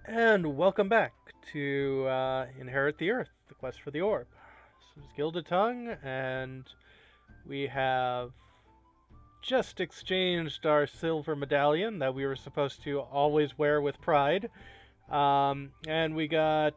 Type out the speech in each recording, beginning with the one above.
And welcome back to Inherit the Earth, the quest for the orb. This is Gilded Tongue, and we have just exchanged our silver medallion that we were supposed to always wear with pride, and we got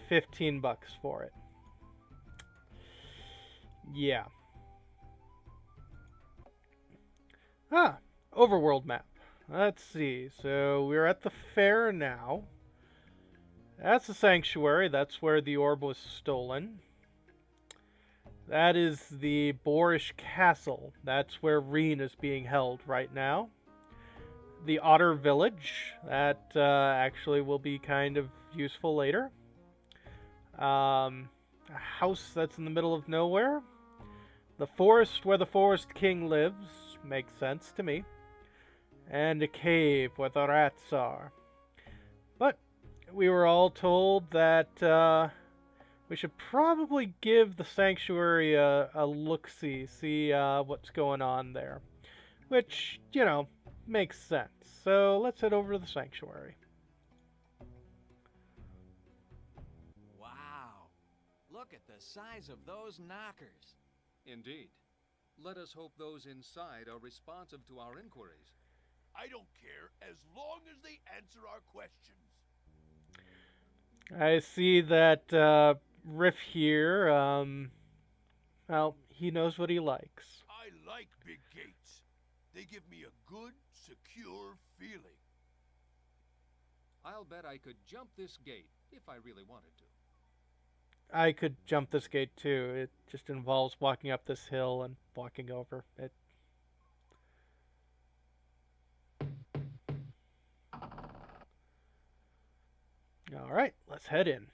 15 bucks for it. Yeah. Ah, overworld map. Let's see. So we're at the fair now. That's the sanctuary. That's where the orb was stolen. That is the Boorish Castle. That's where Reen is being held right now. The Otter Village. That actually will be kind of useful later. A house that's in the middle of nowhere. The forest where the Forest King lives. Makes sense to me. And a cave where the rats are. But we were all told that we should probably give the sanctuary a look-see, see what's going on there. Which, makes sense. So let's head over to the sanctuary. Wow! Look at the size of those knockers. Indeed. Let us hope those inside are responsive to our inquiries. I don't care as long as they answer our questions. I see that Riff here, well, he knows what he likes. I like big gates. They give me a good, secure feeling. I'll bet I could jump this gate if I really wanted to. I could jump this gate too. It just involves walking up this hill and walking over it. Alright, let's head in.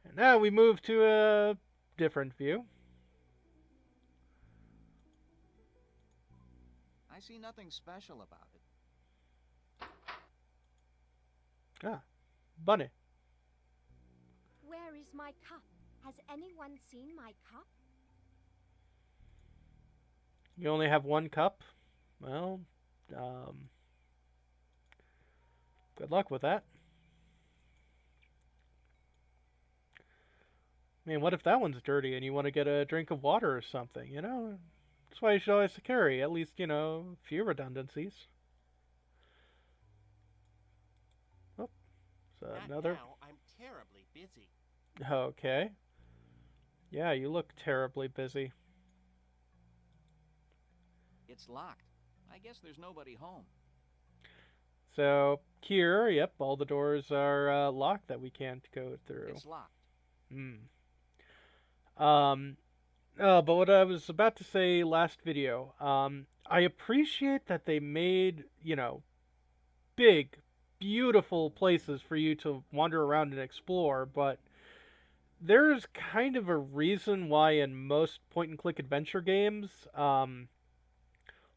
And now we move to a different view. I see nothing special about it. Ah, bunny. Where is my cup? Has anyone seen my cup? You only have one cup? Well, good luck with that. I mean, what if that one's dirty and you want to get a drink of water or something, That's why you should always carry, at least, a few redundancies. Oh, so another. Now, I'm terribly busy. Okay. Yeah, you look terribly busy. It's locked. I guess there's nobody home. So, here, yep, all the doors are locked that we can't go through. It's locked. But what I was about to say last video, I appreciate that they made, big, beautiful places for you to wander around and explore, but there's kind of a reason why in most point-and-click adventure games,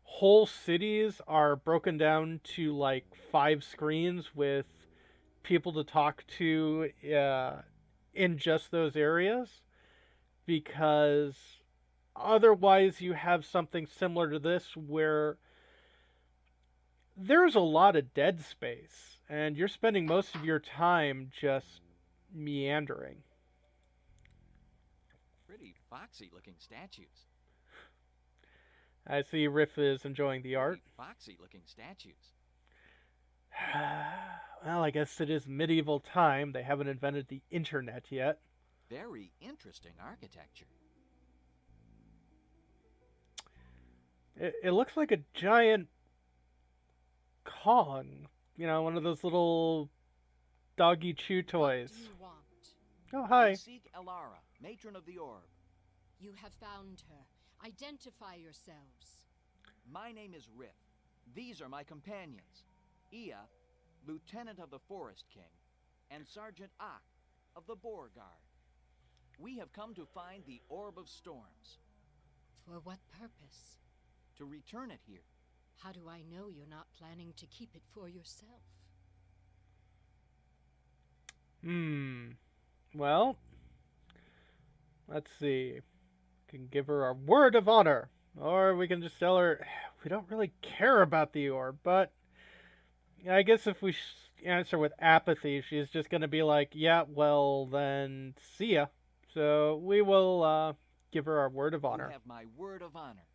whole cities are broken down to, like, 5 screens with people to talk to in just those areas, because otherwise you have something similar to this where there's a lot of dead space and you're spending most of your time just meandering. Pretty foxy looking statues. I see Riff is enjoying the art. Pretty foxy looking statues. Well, I guess it is medieval time. They haven't invented the internet yet. Very interesting architecture. It looks like a giant Kong. One of those little doggy chew toys. What do you want? Oh, I hi. seek Elara, matron of the orb. You have found her. Identify yourselves. My name is Riff. These are my companions. Ia, lieutenant of the Forest King, and Sergeant Ak of the Boar Guard. We have come to find the Orb of Storms. For what purpose? To return it here. How do I know you're not planning to keep it for yourself? Well, let's see. We can give her our word of honor. Or we can just tell her we don't really care about the orb, but I guess if we answer with apathy, she's just gonna be like, yeah, well, then, see ya. So we will give her our word of honor. You have my word of honor.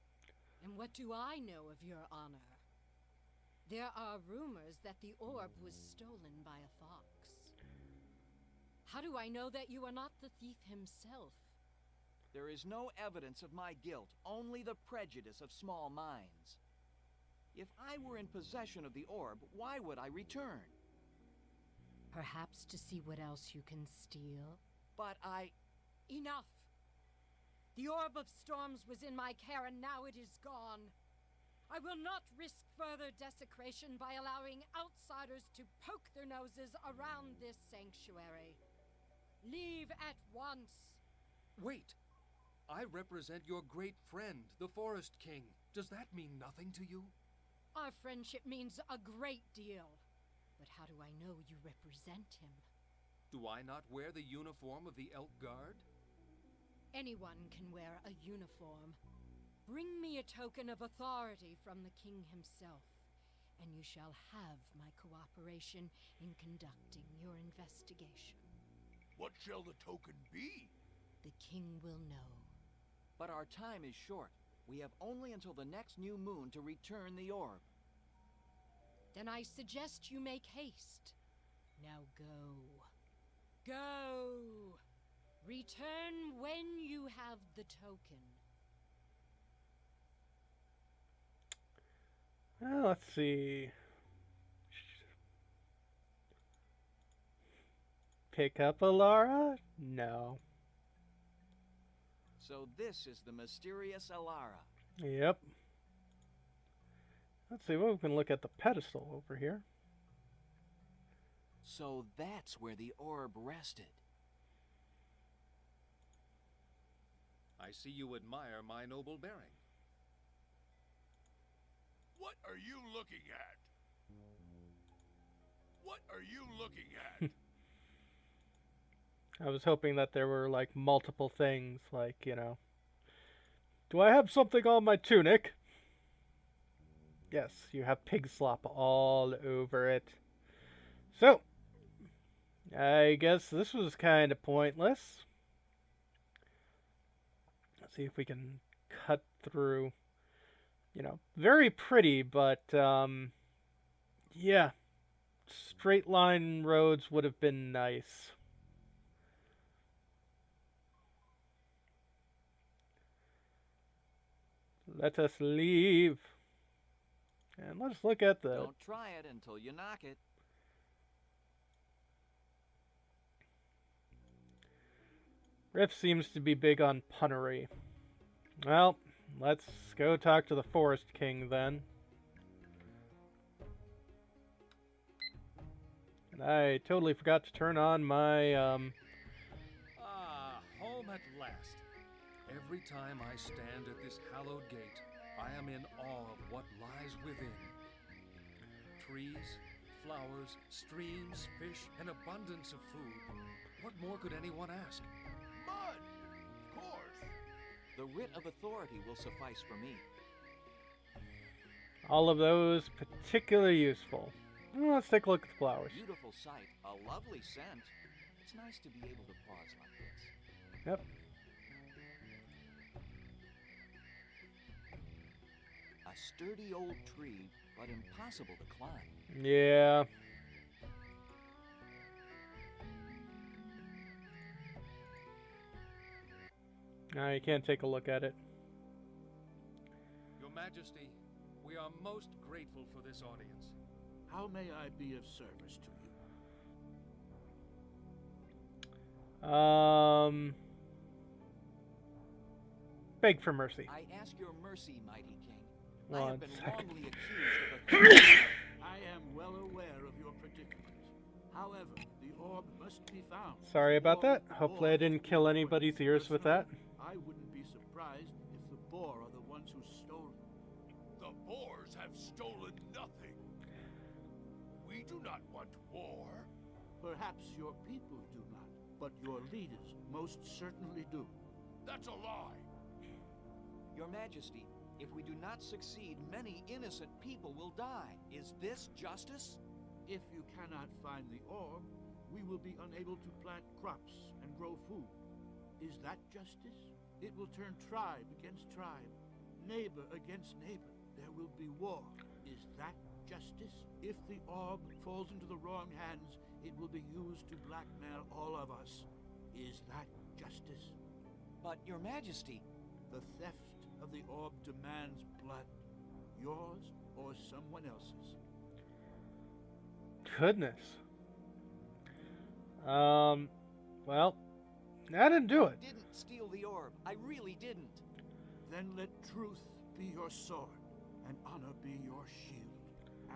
And what do I know of your honor? There are rumors that the orb was stolen by a fox. How do I know that you are not the thief himself? There is no evidence of my guilt, only the prejudice of small minds. If I were in possession of the orb, why would I return? Perhaps to see what else you can steal? But Enough! The Orb of Storms was in my care, and now it is gone. I will not risk further desecration by allowing outsiders to poke their noses around this sanctuary. Leave at once. Wait! I represent your great friend, the Forest King. Does that mean nothing to you? Our friendship means a great deal. But how do I know you represent him? Do I not wear the uniform of the Elk Guard? Anyone can wear a uniform. Bring me a token of authority from the king himself, and you shall have my cooperation in conducting your investigation. What shall the token be? The king will know. But our time is short. We have only until the next new moon to return the orb. Then I suggest you make haste. Now go. Go! Return when you have the token. Let's see. Pick up Alara? No. So this is the mysterious Alara. Yep. Let's see, well, we can look at the pedestal over here. So that's where the orb rested. I see you admire my noble bearing. What are you looking at? What are you looking at? I was hoping that there were, like, multiple things, like, you know. Do I have something on my tunic? Yes, you have pig slop all over it. So, I guess this was kind of pointless. Let's see if we can cut through. You know, very pretty, but, yeah. Straight line roads would have been nice. Let us leave. And let's look at the... Don't try it until you knock it. Riff seems to be big on punnery. Well, let's go talk to the Forest King then. And I totally forgot to turn on my, home at last. Every time I stand at this hallowed gate, I am in awe of what lies within. Trees, flowers, streams, fish, an abundance of food. What more could anyone ask? Mud! Of course! The writ of authority will suffice for me. all of those particularly useful. Well, let's take a look at the flowers. Beautiful sight, a lovely scent. It's nice to be able to pause like this. Yep. A sturdy old tree, but impossible to climb. Yeah. No, you can't take a look at it. Your Majesty, we are most grateful for this audience. How may I be of service to you? Beg for mercy. I ask your mercy, mighty king. I One have been second. wrongly accused of I am well aware of your predicament. However, the orb must be found. Sorry about that. Along with the Hopefully I boar, didn't kill anybody's ears with that. I wouldn't be surprised if the boar are the ones who stole it. The Boars have stolen nothing. We do not want war. Perhaps your people do not, but your leaders most certainly do. That's a lie. Your Majesty, if we do not succeed, many innocent people will die. Is this justice? If you cannot find the orb, we will be unable to plant crops and grow food. Is that justice? It will turn tribe against tribe, neighbor against neighbor. There will be war. Is that justice? If the orb falls into the wrong hands, it will be used to blackmail all of us. Is that justice? But, Your Majesty, The theft of the orb demands blood. Yours or someone else's. Goodness. Well, I didn't do it. I didn't steal the orb. I really didn't. Then let truth be your sword, and honor be your shield,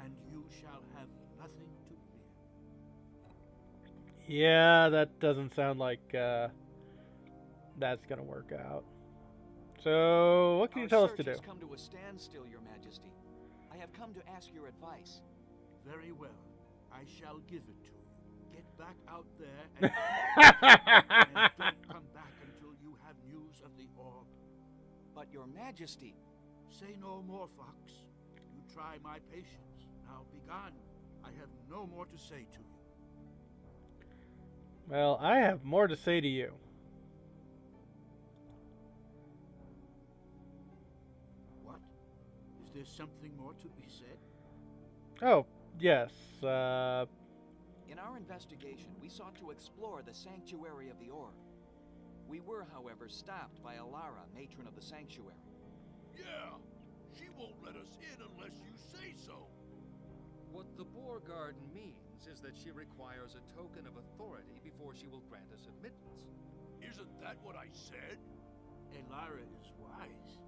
and you shall have nothing to fear. Yeah, that doesn't sound like that's gonna work out. So, what can you tell us to do? Our search has come to a standstill, Your Majesty. I have come to ask your advice. Very well. I shall give it to you. Get back out there and don't come back until you have news of the orb. But, Your Majesty, Say no more, Fox. You try my patience. Now be gone. I have no more to say to you. Well, I have more to say to you. What? Is there something more to be said? Oh, yes. in our investigation, we sought to explore the sanctuary of the orb. We were, however, stopped by Alara, matron of the sanctuary. Yeah, she won't let us in unless you say so. What the Boar Guard means is that she requires a token of authority before she will grant us admittance. Isn't that what I said? Elara is wise.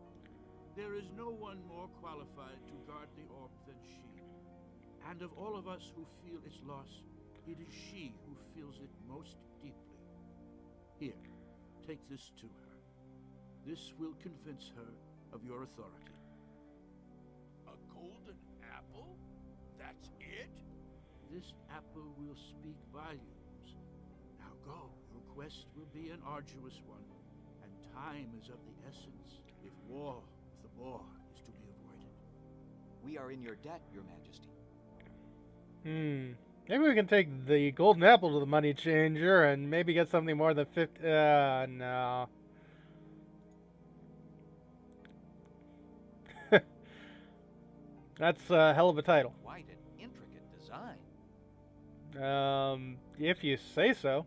There is no one more qualified to guard the orb than she. And of all of us who feel its loss, it is she who feels it most deeply. Here, take this to her. This will convince her of your authority. A golden apple? That's it? This apple will speak volumes. Now go. Your quest will be an arduous one, and time is of the essence if war with the Boar is to be avoided. We are in your debt, Your Majesty. Maybe we can take the golden apple to the money changer and maybe get something more than 50. No. That's a hell of a title. Quite an intricate design. If you say so.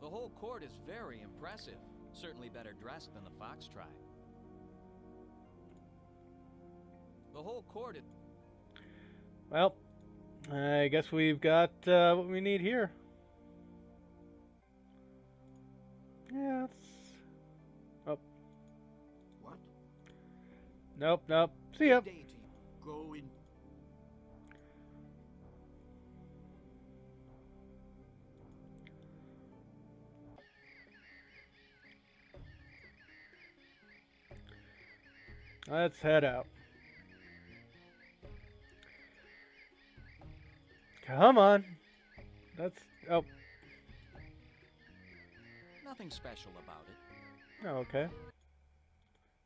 The whole court is very impressive. Certainly better dressed than the Fox tribe. The whole court is... Well, I guess we've got what we need here. Yeah, it's... Oh. What? Nope. See ya. Good day to you. Go in. Let's head out. Come on. That's... Oh. Nothing special about it. Oh, okay.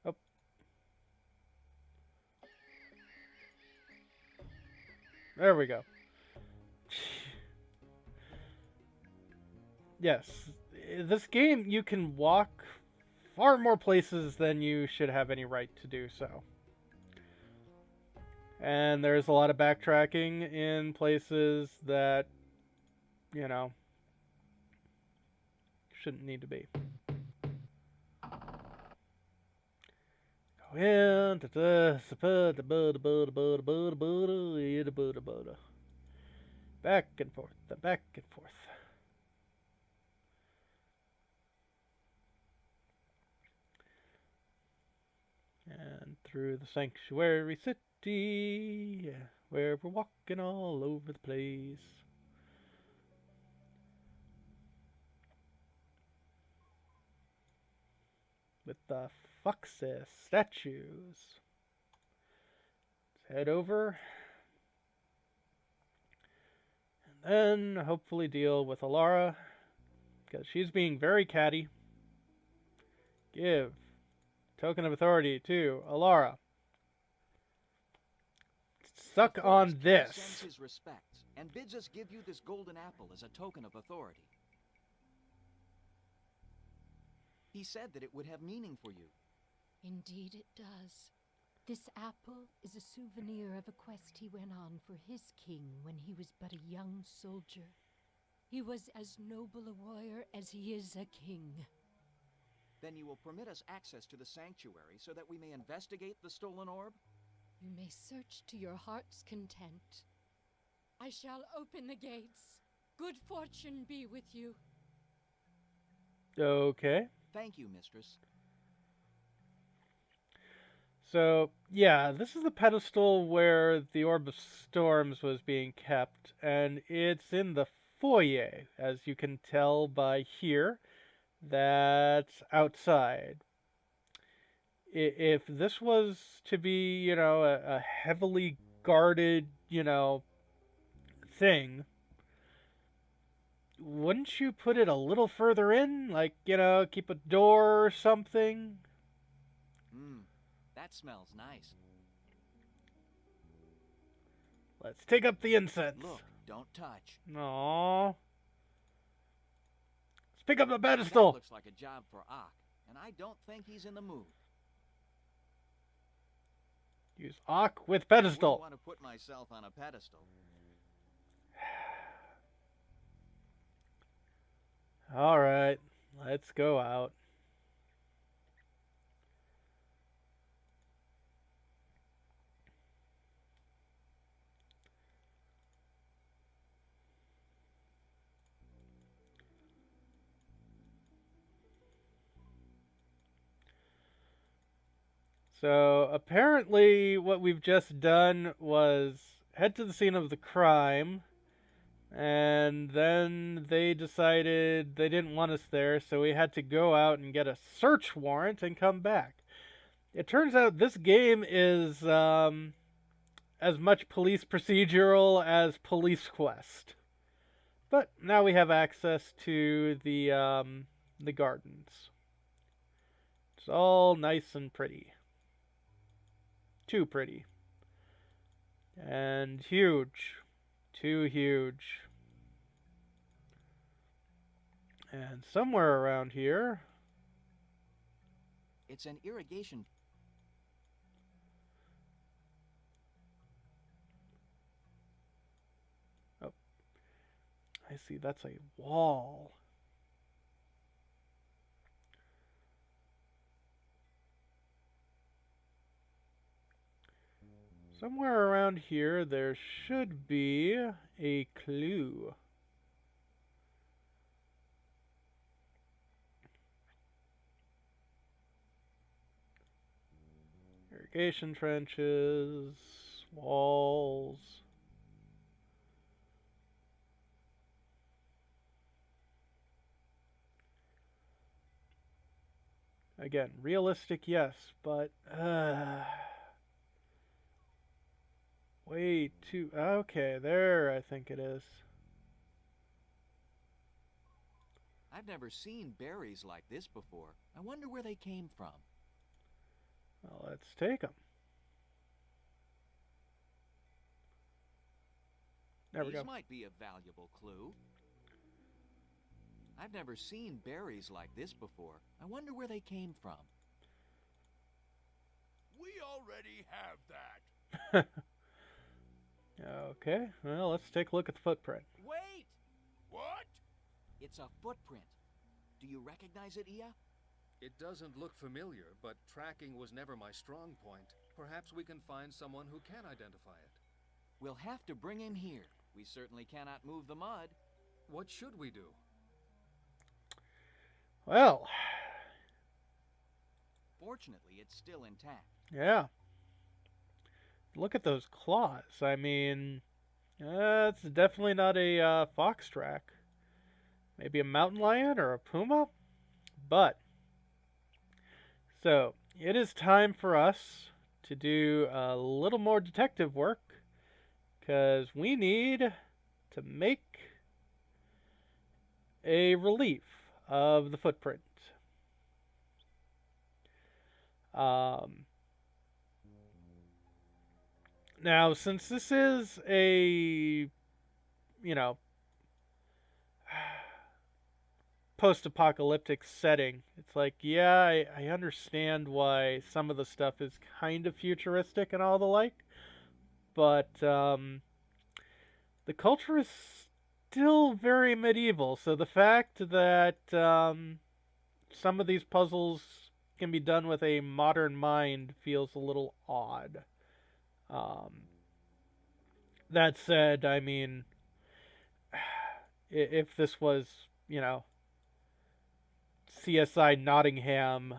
Oh. There we go. Yes. This game, you can walk far more places than you should have any right to do so. And there's a lot of backtracking in places that, you know, shouldn't need to be. Go in. Back and forth. Back and forth. And through the sanctuary city, where we're walking all over the place. With the Foxes statues. Let's head over. And then hopefully deal with Alara, because she's being very catty. Give token of authority to Alara. Suck The on Forest King sends this. his respects and bids us give you this golden apple as a token of authority. He said that it would have meaning for you. Indeed it does. This apple is a souvenir of a quest he went on for his king when he was but a young soldier. He was as noble a warrior as he is a king. Then you will permit us access to the sanctuary so that we may investigate the stolen orb? You may search to your heart's content. I shall open the gates. Good fortune be with you. Okay. Thank you, mistress. So, yeah, this is the pedestal where the Orb of Storms was being kept, and it's in the foyer, as you can tell by here. That's outside. If this was to be, you know, a heavily guarded, you know, thing, wouldn't you put it a little further in? Like, you know, keep a door or something? That smells nice. Let's take up the incense. Look, don't touch. Aww. Let's pick up the That pedestal. looks like a job for Ak, and I don't think he's in the mood. Use Ak with I pedestal. wouldn't want to put myself on a pedestal. Alright, let's go out. So, apparently what we've just done was head to the scene of the crime, and then they decided they didn't want us there, so we had to go out and get a search warrant and come back. It turns out this game is as much police procedural as Police Quest. But now we have access to the gardens. It's all nice and pretty. Too pretty. And huge. Too huge. And somewhere around here... It's an irrigation. Oh. I see, that's a wall. Somewhere around here, there should be a clue. Irrigation trenches, walls. Again, realistic, yes, but way too... Okay, there I think it is. I've never seen berries like this before. I wonder where they came from. Well, let's take them. There we These go. might be a valuable clue. I've never seen berries like this before. I wonder where they came from. We already have that. Okay, well, let's take a look at the footprint. Wait! What? It's a footprint. Do you recognize it, Ia? It doesn't look familiar, but tracking was never my strong point. Perhaps we can find someone who can identify it. We'll have to bring him here. We certainly cannot move the mud. What should we do? Well, Fortunately, it's still intact. yeah. Look at those claws. I mean, it's definitely not a fox track. Maybe a mountain lion or a puma? But, so, it is time for us to do a little more detective work, because we need to make a relief of the footprint. Now, since this is a, you know, post-apocalyptic setting, it's like, yeah, I understand why some of the stuff is kind of futuristic and all the like, but the culture is still very medieval. So the fact that some of these puzzles can be done with a modern mind feels a little odd. That said, I mean, if this was, you know, CSI Nottingham,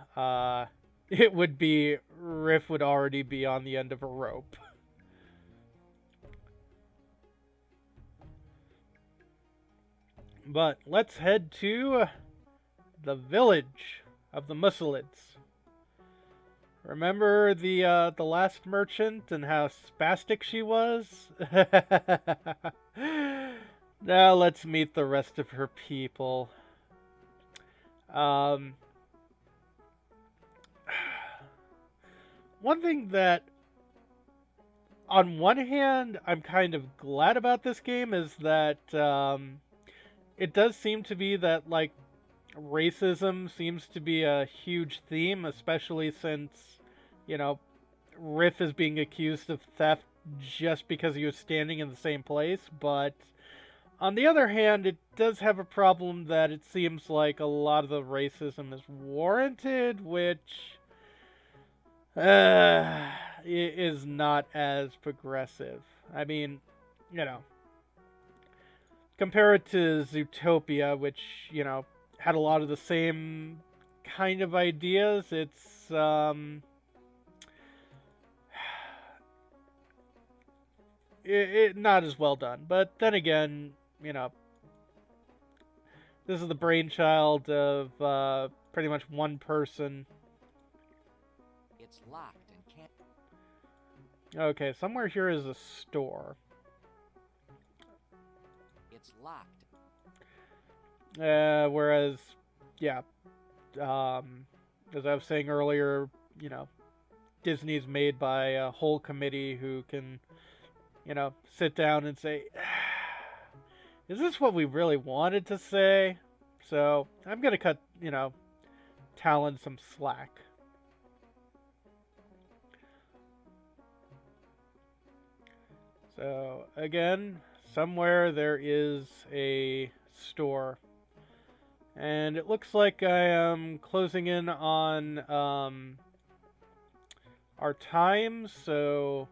it would be, Riff would already be on the end of a rope. But let's head to the village of the Musselids. Remember the last merchant and how spastic she was? Now let's meet the rest of her people. One thing that, on one hand, I'm kind of glad about this game is that it does seem to be that, like, racism seems to be a huge theme, especially since, you know, Riff is being accused of theft just because he was standing in the same place. But on the other hand, it does have a problem that it seems like a lot of the racism is warranted, which is not as progressive. I mean, you know, compare it to Zootopia, which, you know, had a lot of the same kind of ideas. It's not as well done. But then again, you know, this is the brainchild of pretty much one person. It's locked and can't. Okay, somewhere here is a store. It's locked. Whereas, yeah, as I was saying earlier, you know, Disney's made by a whole committee who can, you know, sit down and say, is this what we really wanted to say? So I'm going to cut, you know, Talon some slack. So again, somewhere there is a store. And it looks like I am closing in on our time, so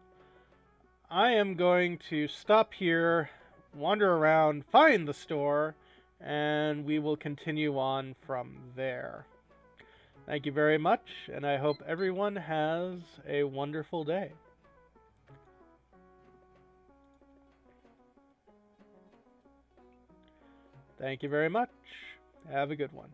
I am going to stop here, wander around, find the store, and we will continue on from there. Thank you very much, and I hope everyone has a wonderful day. Thank you very much. Have a good one.